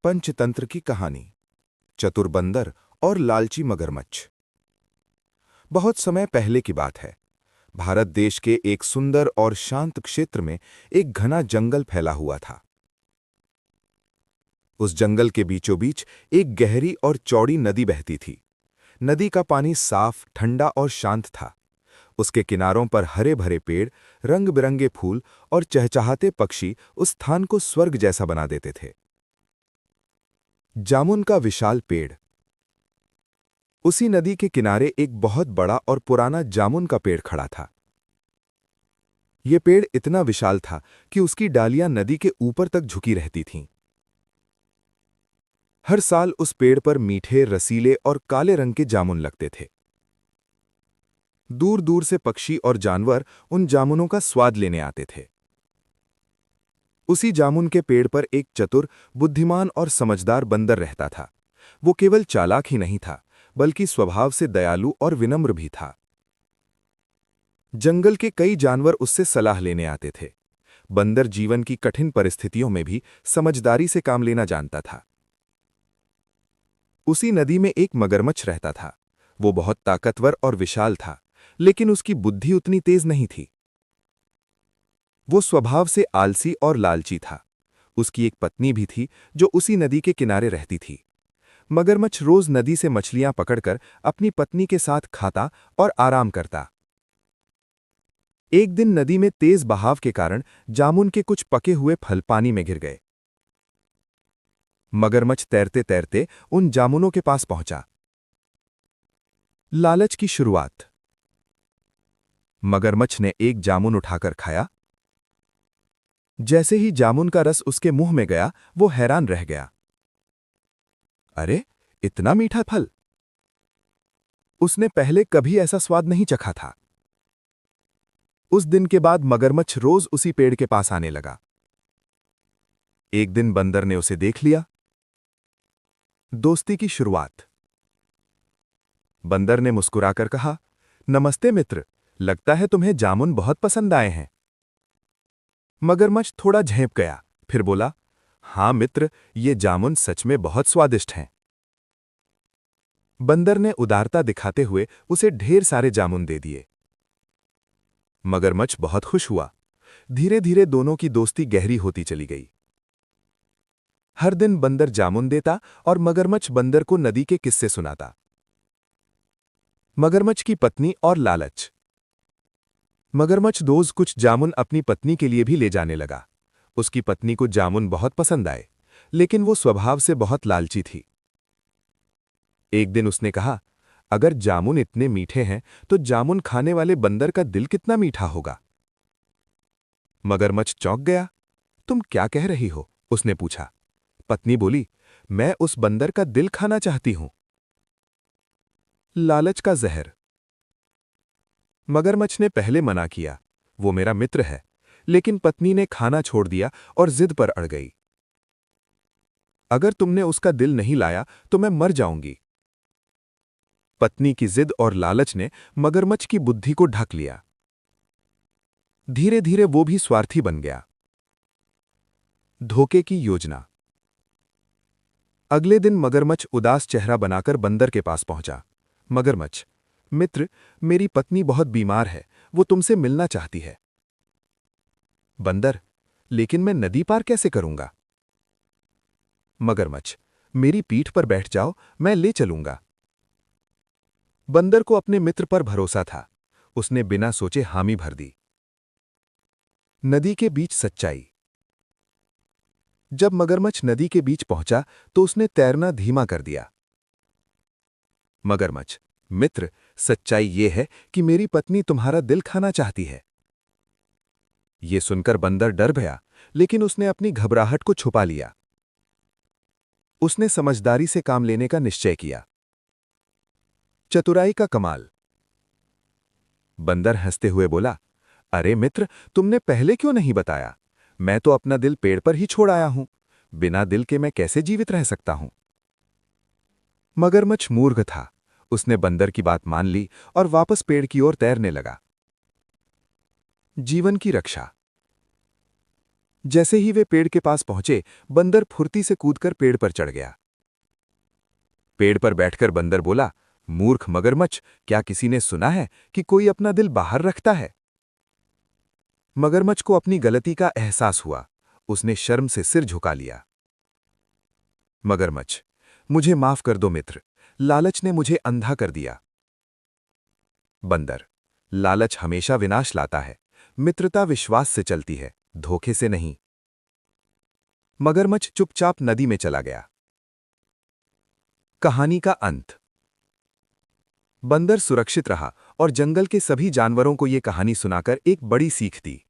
पंचतंत्र की कहानी। चतुर बंदर और लालची मगरमच्छ। बहुत समय पहले की बात है। भारत देश के एक सुंदर और शांत क्षेत्र में एक घना जंगल फैला हुआ था। उस जंगल के बीचों बीच एक गहरी और चौड़ी नदी बहती थी। नदी का पानी साफ, ठंडा और शांत था। उसके किनारों पर हरे भरे पेड़, रंग बिरंगे फूल और चहचहाते पक्षी उस स्थान को स्वर्ग जैसा बना देते थे। जामुन का विशाल पेड़। उसी नदी के किनारे एक बहुत बड़ा और पुराना जामुन का पेड़ खड़ा था। यह पेड़ इतना विशाल था कि उसकी डालियां नदी के ऊपर तक झुकी रहती थीं। हर साल उस पेड़ पर मीठे, रसीले और काले रंग के जामुन लगते थे। दूर दूर से पक्षी और जानवर उन जामुनों का स्वाद लेने आते थे। उसी जामुन के पेड़ पर एक चतुर, बुद्धिमान और समझदार बंदर रहता था। वो केवल चालाक ही नहीं था, बल्कि स्वभाव से दयालु और विनम्र भी था। जंगल के कई जानवर उससे सलाह लेने आते थे। बंदर जीवन की कठिन परिस्थितियों में भी समझदारी से काम लेना जानता था। उसी नदी में एक मगरमच्छ रहता था। वो बहुत ताकतवर और विशाल था, लेकिन उसकी बुद्धि उतनी तेज नहीं थी। वो स्वभाव से आलसी और लालची था। उसकी एक पत्नी भी थी जो उसी नदी के किनारे रहती थी। मगरमच्छ रोज नदी से मछलियां पकड़कर अपनी पत्नी के साथ खाता और आराम करता। एक दिन नदी में तेज बहाव के कारण जामुन के कुछ पके हुए फल पानी में गिर गए। मगरमच्छ तैरते तैरते उन जामुनों के पास पहुंचा। लालच की शुरुआत। मगरमच्छ ने एक जामुन उठाकर खाया। जैसे ही जामुन का रस उसके मुंह में गया, वो हैरान रह गया। अरे, इतना मीठा फल! उसने पहले कभी ऐसा स्वाद नहीं चखा था। उस दिन के बाद मगरमच्छ रोज उसी पेड़ के पास आने लगा। एक दिन बंदर ने उसे देख लिया। दोस्ती की शुरुआत। बंदर ने मुस्कुराकर कहा, नमस्ते मित्र, लगता है तुम्हें जामुन बहुत पसंद आए हैं। मगरमच्छ थोड़ा झेंप गया, फिर बोला, हां मित्र, ये जामुन सच में बहुत स्वादिष्ट हैं। बंदर ने उदारता दिखाते हुए उसे ढेर सारे जामुन दे दिए। मगरमच्छ बहुत खुश हुआ। धीरे धीरे दोनों की दोस्ती गहरी होती चली गई। हर दिन बंदर जामुन देता और मगरमच्छ बंदर को नदी के किस्से सुनाता। मगरमच्छ की पत्नी और लालच। मगरमच्छ रोज कुछ जामुन अपनी पत्नी के लिए भी ले जाने लगा। उसकी पत्नी को जामुन बहुत पसंद आए, लेकिन वो स्वभाव से बहुत लालची थी। एक दिन उसने कहा, अगर जामुन इतने मीठे हैं तो जामुन खाने वाले बंदर का दिल कितना मीठा होगा। मगरमच्छ चौंक गया। तुम क्या कह रही हो? उसने पूछा। पत्नी बोली, मैं उस बंदर का दिल खाना चाहती हूं। लालच का जहर। मगरमच्छ ने पहले मना किया, वो मेरा मित्र है, लेकिन पत्नी ने खाना छोड़ दिया और जिद पर अड़ गई। अगर तुमने उसका दिल नहीं लाया तो मैं मर जाऊंगी। पत्नी की जिद और लालच ने मगरमच्छ की बुद्धि को ढक लिया। धीरे धीरे वो भी स्वार्थी बन गया। धोखे की योजना। अगले दिन मगरमच्छ उदास चेहरा बनाकर बंदर के पास पहुंचा। मगरमच्छ, मित्र, मेरी पत्नी बहुत बीमार है, वो तुमसे मिलना चाहती है। बंदर, लेकिन मैं नदी पार कैसे करूंगा? मगरमच्छ, मेरी पीठ पर बैठ जाओ, मैं ले चलूंगा। बंदर को अपने मित्र पर भरोसा था। उसने बिना सोचे हामी भर दी। नदी के बीच सच्चाई। जब मगरमच्छ नदी के बीच पहुंचा तो उसने तैरना धीमा कर दिया। मगरमच्छ, मित्र, सच्चाई यह है कि मेरी पत्नी तुम्हारा दिल खाना चाहती है। यह सुनकर बंदर डर गया, लेकिन उसने अपनी घबराहट को छुपा लिया। उसने समझदारी से काम लेने का निश्चय किया। चतुराई का कमाल। बंदर हंसते हुए बोला, अरे मित्र, तुमने पहले क्यों नहीं बताया? मैं तो अपना दिल पेड़ पर ही छोड़ आया हूं। बिना दिल के मैं कैसे जीवित रह सकता हूं? मगरमच्छ मूर्ख था। उसने बंदर की बात मान ली और वापस पेड़ की ओर तैरने लगा। जीवन की रक्षा। जैसे ही वे पेड़ के पास पहुंचे, बंदर फुर्ती से कूदकर पेड़ पर चढ़ गया। पेड़ पर बैठकर बंदर बोला, मूर्ख मगरमच्छ, क्या किसी ने सुना है कि कोई अपना दिल बाहर रखता है? मगरमच्छ को अपनी गलती का एहसास हुआ। उसने शर्म से सिर झुका लिया। मगरमच्छ, मुझे माफ कर दो मित्र, लालच ने मुझे अंधा कर दिया। बंदर, लालच हमेशा विनाश लाता है, मित्रता विश्वास से चलती है, धोखे से नहीं। मगरमच्छ चुपचाप नदी में चला गया। कहानी का अंत। बंदर सुरक्षित रहा और जंगल के सभी जानवरों को यह कहानी सुनाकर एक बड़ी सीख दी।